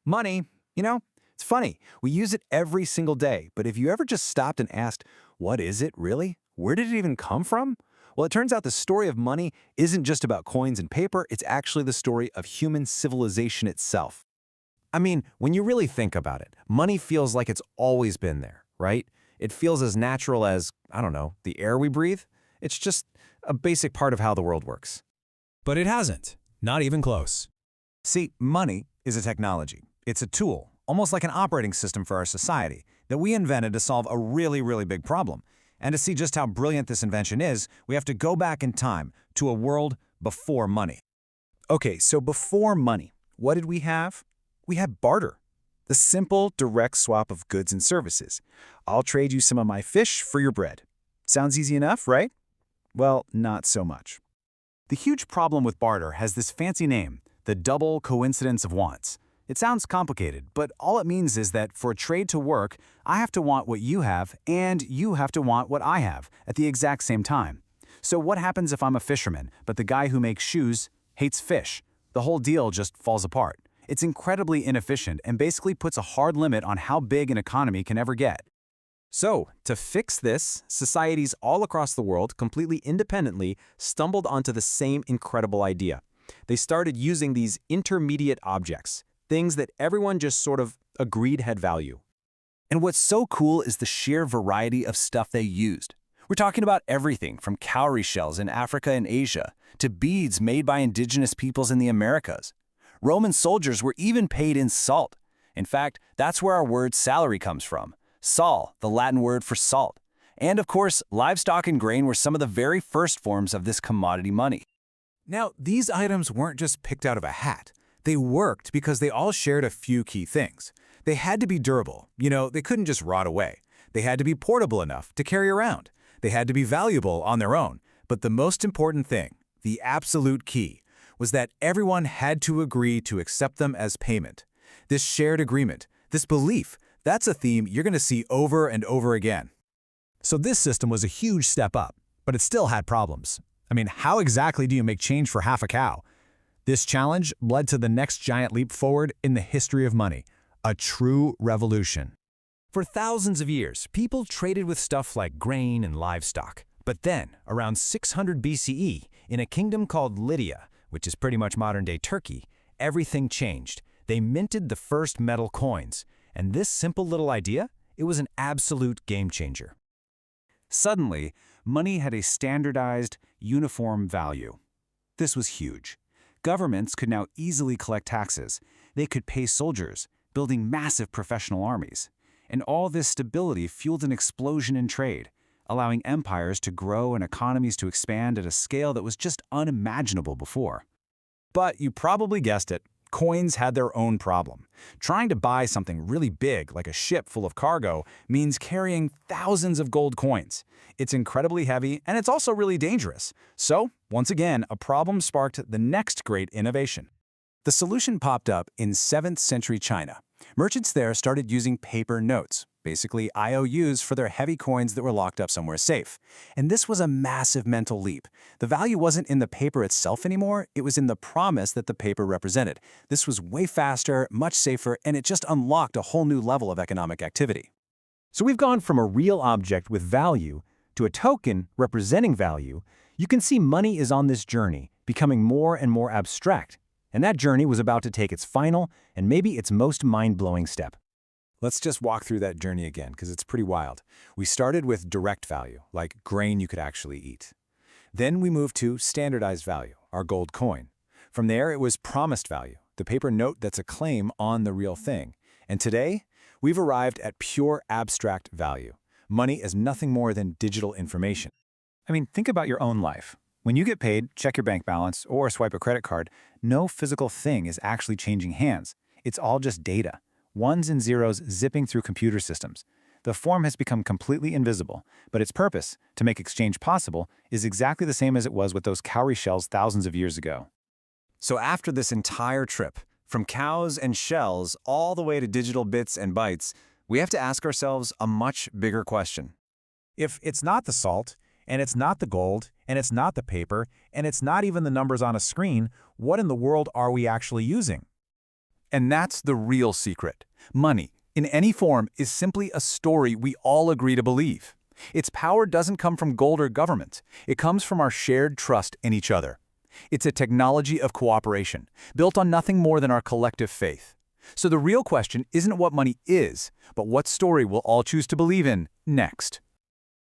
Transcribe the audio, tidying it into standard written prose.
Money, it's funny. We use it every single day, but if you ever just stopped and asked, what is it really? Where did it even come from? Well, it turns out the story of money isn't just about coins and paper, it's actually the story of human civilization itself. I mean, when you really think about it, money feels like it's always been there, right? It feels as natural as, I don't know, the air we breathe. It's just a basic part of how the world works. But it hasn't. Not even close. See, money is a technology. It's a tool, almost like an operating system for our society, that we invented to solve a really, really big problem. And to see just how brilliant this invention is, we have to go back in time to a world before money. Okay, so before money, what did we have? We had barter, the simple, direct swap of goods and services. I'll trade you some of my fish for your bread. Sounds easy enough, right? Well, not so much. The huge problem with barter has this fancy name, the double coincidence of wants. It sounds complicated, but all it means is that for a trade to work, I have to want what you have, and you have to want what I have at the exact same time. So what happens if I'm a fisherman, but the guy who makes shoes hates fish? The whole deal just falls apart. It's incredibly inefficient and basically puts a hard limit on how big an economy can ever get. So, to fix this, societies all across the world completely independently stumbled onto the same incredible idea. They started using these intermediate objects, things that everyone just sort of agreed had value. And what's so cool is the sheer variety of stuff they used. We're talking about everything from cowrie shells in Africa and Asia to beads made by indigenous peoples in the Americas. Roman soldiers were even paid in salt. In fact, that's where our word salary comes from. Sol, the Latin word for salt. And of course, livestock and grain were some of the very first forms of this commodity money. Now, these items weren't just picked out of a hat. They worked because they all shared a few key things. They had to be durable. They couldn't just rot away. They had to be portable enough to carry around. They had to be valuable on their own. But the most important thing, the absolute key, was that everyone had to agree to accept them as payment. This shared agreement, this belief, that's a theme you're going to see over and over again. So this system was a huge step up, but it still had problems. I mean, how exactly do you make change for half a cow? This challenge led to the next giant leap forward in the history of money, a true revolution. For thousands of years, people traded with stuff like grain and livestock. But then, around 600 BCE, in a kingdom called Lydia, which is pretty much modern-day Turkey, everything changed. They minted the first metal coins. And this simple little idea, it was an absolute game changer. Suddenly, money had a standardized, uniform value. This was huge. Governments could now easily collect taxes. They could pay soldiers, building massive professional armies. And all this stability fueled an explosion in trade, allowing empires to grow and economies to expand at a scale that was just unimaginable before. But you probably guessed it, coins had their own problem. Trying to buy something really big, like a ship full of cargo, means carrying thousands of gold coins. It's incredibly heavy, and it's also really dangerous. So, once again, a problem sparked the next great innovation. The solution popped up in 7th century China. Merchants there started using paper notes, basically IOUs for their heavy coins that were locked up somewhere safe. And this was a massive mental leap. The value wasn't in the paper itself anymore, it was in the promise that the paper represented. This was way faster, much safer, and it just unlocked a whole new level of economic activity. So we've gone from a real object with value to a token representing value. You can see money is on this journey, becoming more and more abstract. And that journey was about to take its final and maybe its most mind-blowing step. Let's just walk through that journey again, because it's pretty wild. We started with direct value, like grain you could actually eat. Then we moved to standardized value, our gold coin. From there, it was promised value, the paper note that's a claim on the real thing. And today, we've arrived at pure abstract value. Money is nothing more than digital information. I mean, think about your own life. When you get paid, check your bank balance, or swipe a credit card, no physical thing is actually changing hands. It's all just data. Ones and zeros zipping through computer systems. The form has become completely invisible, but its purpose, to make exchange possible, is exactly the same as it was with those cowrie shells thousands of years ago. So after this entire trip, from cows and shells all the way to digital bits and bytes, we have to ask ourselves a much bigger question. If it's not the salt, and it's not the gold, and it's not the paper, and it's not even the numbers on a screen, what in the world are we actually using? And that's the real secret. Money, in any form, is simply a story we all agree to believe. Its power doesn't come from gold or government. It comes from our shared trust in each other. It's a technology of cooperation, built on nothing more than our collective faith. So the real question isn't what money is, but what story we'll all choose to believe in next.